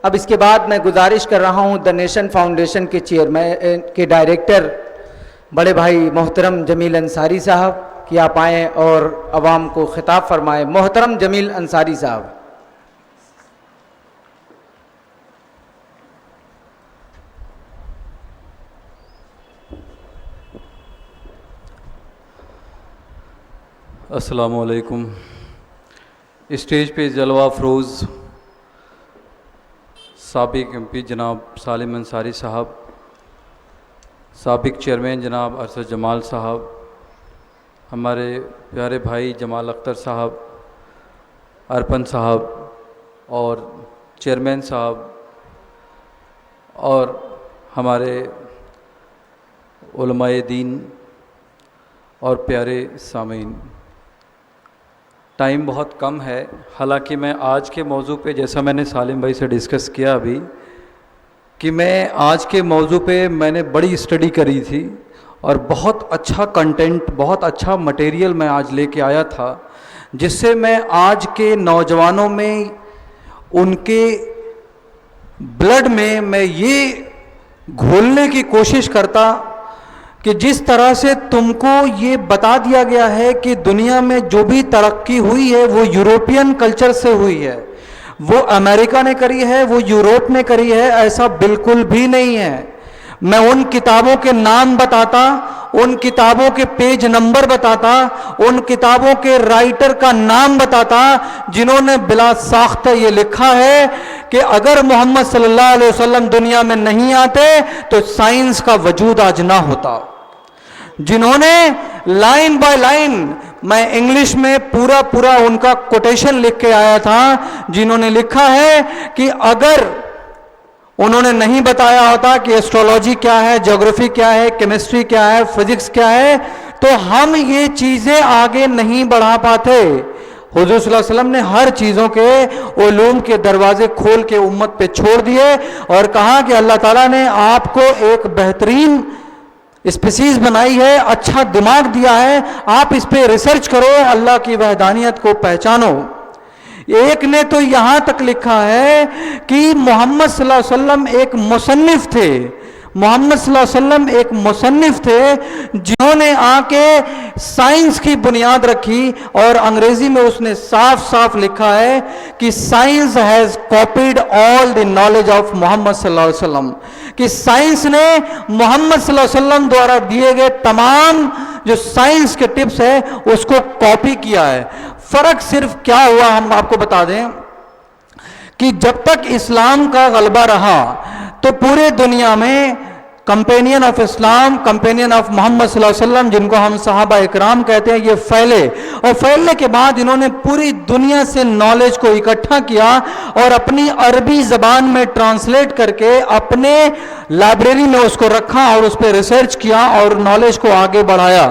अब इसके बाद मैं गुजारिश कर रहा हूं द नेशन फाउंडेशन के चेयरमैन के डायरेक्टर बड़े भाई मोहतरम जमील अंसारी साहब कि आप आएँ और अवाम को खिताब फरमाएं। मोहतरम जमील अंसारी साहब। अस्सलामु अलैकुम। स्टेज पे जलवा अफरोज़ साबिक MP जनाब सालिम अंसारी साहब, साबिक चेयरमैन जनाब अरशद जमाल साहब, हमारे प्यारे भाई जमाल अख्तर साहब, अरपन साहब और चेयरमैन साहब और हमारे उलमाए दीन और प्यारे सामीन, टाइम बहुत कम है। हालांकि मैं आज के मौजू पे, जैसा मैंने सालिम भाई से डिस्कस किया अभी, कि मैं आज के मौजू पे मैंने बड़ी स्टडी करी थी और बहुत अच्छा कंटेंट, बहुत अच्छा मटेरियल मैं आज लेके आया था, जिससे मैं आज के नौजवानों में, उनके ब्लड में मैं ये घोलने की कोशिश करता कि जिस तरह से तुमको ये बता दिया गया है कि दुनिया में जो भी तरक्की हुई है वो यूरोपियन कल्चर से हुई है, वो अमेरिका ने करी है, वो यूरोप ने करी है, ऐसा बिल्कुल भी नहीं है। मैं उन किताबों के नाम बताता, उन किताबों के पेज नंबर बताता, उन किताबों के राइटर का नाम बताता जिन्होंने बिला साख्ता ये लिखा है कि अगर मोहम्मद सल्लल्लाहु अलैहि वसल्लम दुनिया में नहीं आते तो साइंस का वजूद आज ना होता। जिन्होंने लाइन बाय लाइन, मैं इंग्लिश में पूरा पूरा उनका कोटेशन लिख के आया था, जिन्होंने लिखा है कि अगर उन्होंने नहीं बताया होता कि एस्ट्रोलॉजी क्या है, ज्योग्राफी क्या है, केमिस्ट्री क्या है, फिजिक्स क्या है, तो हम ये चीजें आगे नहीं बढ़ा पाते। हुजूर सल्लल्लाहु अलैहि वसल्लम ने हर चीज़ों के उलूम के दरवाजे खोल के उम्मत पे छोड़ दिए और कहा कि अल्लाह ताला ने आपको एक बेहतरीन स्पीसीज बनाई है, अच्छा दिमाग दिया है, आप इस पे रिसर्च करो, अल्लाह की वहदानियत को पहचानो। एक ने तो यहाँ तक लिखा है कि मोहम्मद सल्लल्लाहु अलैहि वसल्लम एक मुसन्निफ थे, मोहम्मद सल्लल्लाहु अलैहि वसल्लम एक मुसन्निफ थे जिन्होंने आके साइंस की बुनियाद रखी और अंग्रेजी में उसने साफ साफ लिखा है कि science has copied all the knowledge of Muhammad सल्लल्लाहु अलैहि वसल्लम, कि साइंस ने मोहम्मद सल्लल्लाहु अलैहि वसल्लम द्वारा दिए गए तमाम जो साइंस के टिप्स है उसको कॉपी किया है। फर्क सिर्फ क्या हुआ, हम आपको बता दें कि जब तक इस्लाम का गलबा रहा तो पूरे दुनिया में companion of Islam, companion of Muhammad सल्लल्लाहु अलैहि वसल्लम, जिनको हम सहाबा इकराम कहते हैं, ये फैले और फैलने के बाद इन्होंने पूरी दुनिया से नॉलेज को इकट्ठा किया और अपनी अरबी ज़बान में ट्रांसलेट करके अपने लाइब्रेरी में उसको रखा और उस पर रिसर्च किया और नॉलेज को आगे बढ़ाया।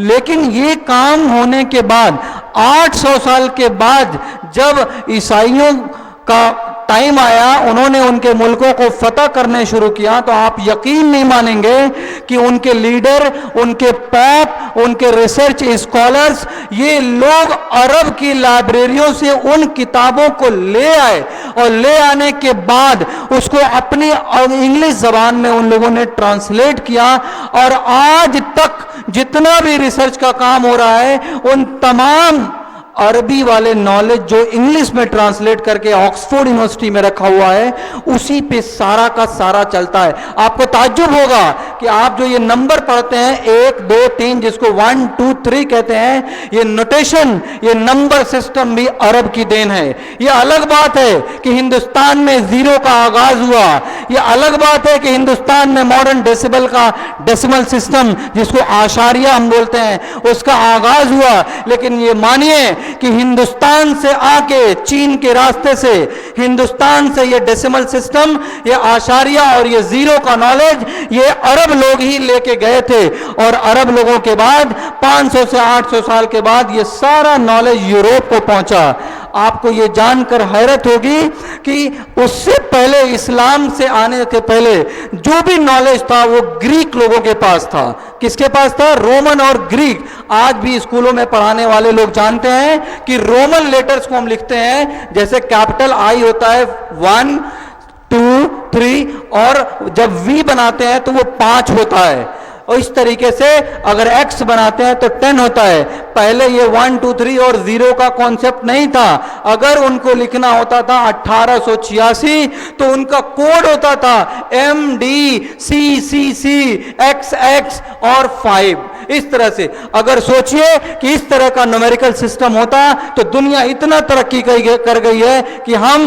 लेकिन ये काम होने के बाद 800 साल के बाद जब ईसाइयों का टाइम आया, उन्होंने उनके मुल्कों को फतह करने शुरू किया, तो आप यकीन नहीं मानेंगे कि उनके लीडर, उनके पॉप, उनके रिसर्च स्कॉलर्स, ये लोग अरब की लाइब्रेरियों से उन किताबों को ले आए और ले आने के बाद उसको अपनी इंग्लिश जबान में उन लोगों ने ट्रांसलेट किया और आज तक जितना भी रिसर्च का काम हो रहा है उन तमाम अरबी वाले नॉलेज जो इंग्लिश में ट्रांसलेट करके ऑक्सफोर्ड यूनिवर्सिटी में रखा हुआ है उसी पे सारा का सारा चलता है। आपको ताज्जुब होगा कि आप जो ये नंबर पढ़ते हैं 1 2 3 जिसको 1 2 3 कहते हैं, ये नोटेशन, ये नंबर सिस्टम भी अरब की देन है। ये अलग बात है कि हिंदुस्तान में जीरो का आगाज हुआ, ये अलग बात है कि हिंदुस्तान में मॉडर्न डेसिबल का डेसिमल सिस्टम जिसको आशारिया हम बोलते हैं उसका आगाज हुआ। लेकिन ये मानिए कि हिंदुस्तान से आके चीन के रास्ते से हिंदुस्तान से ये डेसिमल सिस्टम, ये आशारिया और ये जीरो का नॉलेज ये अरब लोग ही लेके गए थे और अरब लोगों के बाद 500 से 800 साल के बाद ये सारा नॉलेज यूरोप को पहुंचा। आपको ये जानकर हैरत होगी कि उससे पहले, इस्लाम से आने के पहले जो भी नॉलेज था वो ग्रीक लोगों के पास था। किसके पास था? रोमन और ग्रीक। आज भी स्कूलों में पढ़ाने वाले लोग जानते हैं कि रोमन लेटर्स को हम लिखते हैं, जैसे कैपिटल आई होता है 1, 2 3 और जब V बनाते हैं तो वो 5 होता है। और इस तरीके से अगर x बनाते हैं तो 10 होता है। पहले ये 1 2 3 और 0 का कॉन्सेप्ट नहीं था। अगर उनको लिखना होता था 1886 तो उनका कोड होता था MDCCC XX और 5। इस तरह से अगर सोचिए कि इस तरह का न्यूमेरिकल सिस्टम होता तो दुनिया इतना तरक्की कर गई है कि हम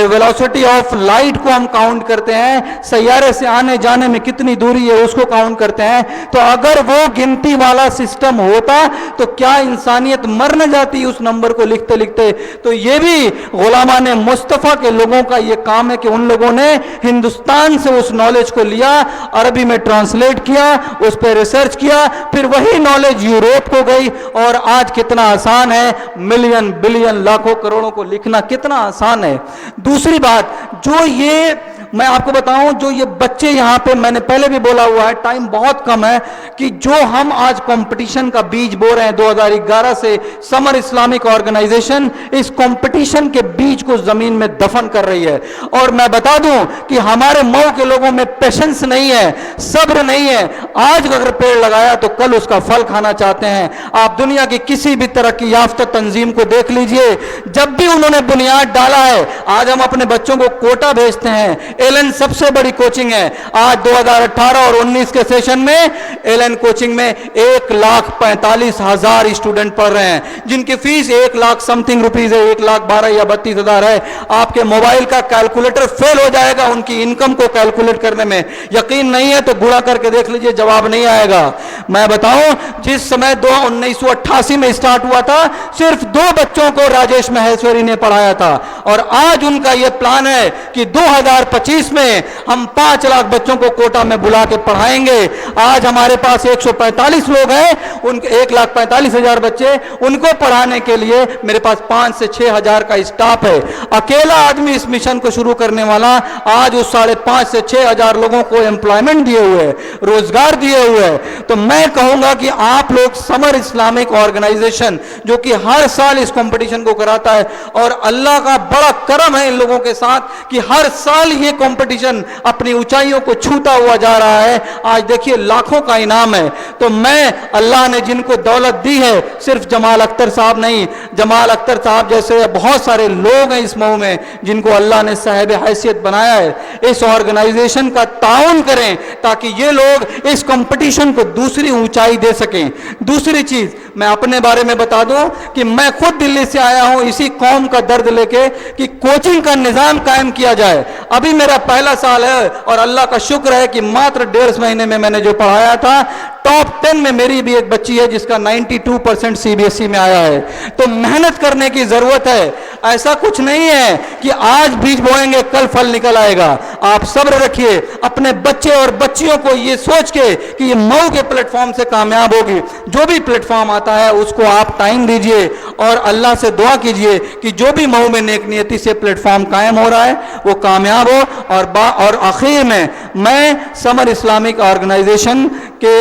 वेलोसिटी ऑफ लाइट को हम काउंट करते हैं, सैयारे से आने जाने में कितनी दूरी है उसको काउंट करते हैं। तो अगर वो गिनती वाला सिस्टम होता तो क्या इंसानियत मर न जाती उस नंबर को लिखते लिखते। तो ये भी गुलामाने मुस्तफा के लोगों का ये काम है कि उन लोगों ने हिंदुस्तान से उस नॉलेज को लिया, अरबी में ट्रांसलेट किया, उस पर रिसर्च किया, फिर वही नॉलेज यूरोप को गई। और आज कितना आसान है मिलियन बिलियन लाखों करोड़ों को लिखना, कितना आसान है। दूसरी बात जो ये मैं आपको बताऊं, जो ये बच्चे यहां पे, मैंने पहले भी बोला हुआ है, टाइम बहुत कम है, कि जो हम आज कंपटीशन का बीज बो रहे हैं 2011 से समर इस्लामिक ऑर्गेनाइजेशन इस कंपटीशन के बीज को जमीन में दफन कर रही है। और मैं बता दूं कि हमारे मऊ के लोगों में पेशेंस नहीं है, सब्र नहीं है। आज अगर पेड़ लगाया तो कल उसका फल खाना चाहते हैं। आप दुनिया की किसी भी तरह की याफ्ता तंजीम को देख लीजिए, जब भी उन्होंने बुनियाद डाला है, आज हम अपने बच्चों को कोटा भेजते हैं। एलन सबसे बड़ी कोचिंग है। आज 2018 और 19 के सेशन में एलन कोचिंग में 1,45,000 स्टूडेंट पढ़ रहे हैं, जिनकी फीस 1 लाख समथिंग रुपीज है, 1,12,000 या 32,000 है। आपके मोबाइल का कैलकुलेटर फेल हो जाएगा उनकी इनकम को कैलकुलेट करने में। यकीन नहीं है तो गुणा करके देख लीजिए, जवाब नहीं आएगा। मैं बताऊं, जिस समय 1988 में स्टार्ट हुआ था, सिर्फ 2 बच्चों को राजेश महेश्वरी ने पढ़ाया था। और आज उनका यह प्लान है कि 2025 में हम 5 लाख बच्चों को कोटा में बुला के पढ़ाएंगे। आज हमारे पास 145 लोग हैं, उनके 1,45,000 बच्चे, उनको पढ़ाने के लिए मेरे पास 5 से 6 हजार का स्टाफ है। अकेला आदमी इस मिशन को शुरू करने वाला आज उस 5.5 से 6 हजार लोगों को एम्प्लॉयमेंट दिए हुए है, रोजगार दिए हुए है। तो मैं कहूंगा कि आप लोग समर इस्लामिक ऑर्गेनाइजेशन जो कि हर साल इस कंपटीशन को कराता है, और अल्लाह का बड़ा करम है इन लोगों के साथ कि हर साल ये कंपटीशन अपनी ऊंचाइयों को छूता हुआ जा रहा है। आज देखिए लाखों का इनाम है। तो मैं, अल्लाह ने जिनको दौलत दी है, सिर्फ जमाल अख्तर साहब नहीं, जमाल अख्तर साहब जैसे बहुत सारे लोग हैं इस मऊ में जिनको अल्लाह ने साहिब हैसियत बनाया है। इस ऑर्गेनाइजेशन का ताउन करें ताकि ये लोग इस कंपटीशन को दूसरी ऊंचाई दे सकें। दूसरी चीज मैं अपने बारे में बता दूं कि मैं खुद दिल्ली से आया हूं इसी कौम का दर्द लेके कि कोचिंग का निजाम कायम किया जाए। अभी मेरा पहला साल है और अल्लाह का शुक्र है कि मात्र 1.5 महीने में मैंने जो पढ़ाया था, टॉप 10 में मेरी भी एक बच्ची है जिसका 92% सीबीएसई में आया है। तो मेहनत करने की जरूरत है। ऐसा कुछ नहीं है कि आज बीज बोएंगे कल फल निकल आएगा। आप सब्र रखिए, अपने बच्चे और बच्चियों को ये सोच के कि ये मऊ के प्लेटफॉर्म से कामयाब होगी। जो भी प्लेटफॉर्म आता है उसको आप टाइम दीजिए और अल्लाह से दुआ कीजिए कि जो भी मऊ में नेक नियति से प्लेटफॉर्म कायम हो रहा है वो कामयाब हो। और आखिर में मैं समर इस्लामिक ऑर्गेनाइजेशन के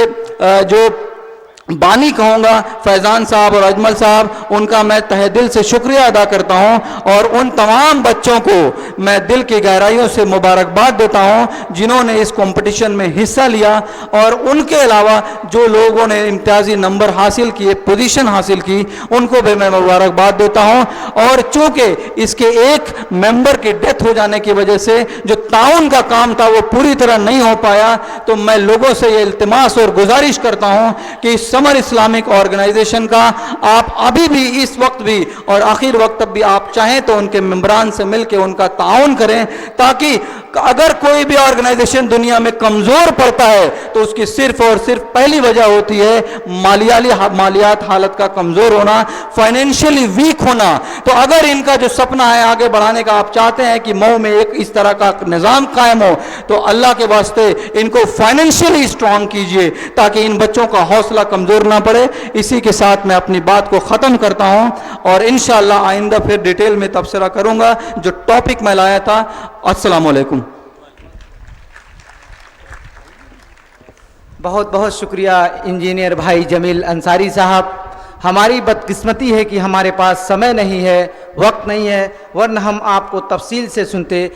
जो बानी कहूँगा फैज़ान साहब और अजमल साहब, उनका मैं तहे दिल से शुक्रिया अदा करता हूँ। और उन तमाम बच्चों को मैं दिल की गहराइयों से मुबारकबाद देता हूँ जिन्होंने इस कंपटीशन में हिस्सा लिया। और उनके अलावा जो लोगों ने इम्तियाजी नंबर हासिल किए, पोजीशन हासिल की, उनको भी मैं मुबारकबाद देता हूँ। और चूँकि इसके एक मेंबर की डेथ हो जाने की वजह से जो ताउन का काम था वो पूरी तरह नहीं हो पाया, तो मैं लोगों से ये इल्तिमास और गुजारिश करता हूँ कि समर इस्लामिक ऑर्गेनाइजेशन का आप अभी भी, इस वक्त भी और आखिर वक्त भी आप चाहें तो उनके मेंबरान से मिलकर उनका ताउन करें, ताकि अगर कोई भी ऑर्गेनाइजेशन दुनिया में कमजोर पड़ता है तो उसकी सिर्फ और सिर्फ पहली वजह होती है मालियात हालत का कमजोर होना, फाइनेंशियली वीक होना। तो अगर इनका जो सपना है आगे बढ़ाने का, आप चाहते हैं कि मऊ में एक इस तरह का निजाम कायम हो, तो अल्लाह के वास्ते इनको फाइनेंशियली स्ट्रांग कीजिए ताकि इन बच्चों का हौसला कमजोर ना पड़े। इसी के साथ मैं अपनी बात को खत्म करता हूं और इंशाअल्लाह आइंदा फिर डिटेल में तबसरा करूंगा। जो टॉपिक मैं लाया था, अस्सलाम वालेकुम। बहुत बहुत शुक्रिया इंजीनियर भाई जमील अंसारी साहब। हमारी बदकिस्मती है कि हमारे पास समय नहीं है, वक्त नहीं है, वरना हम आपको तफसील से सुनते।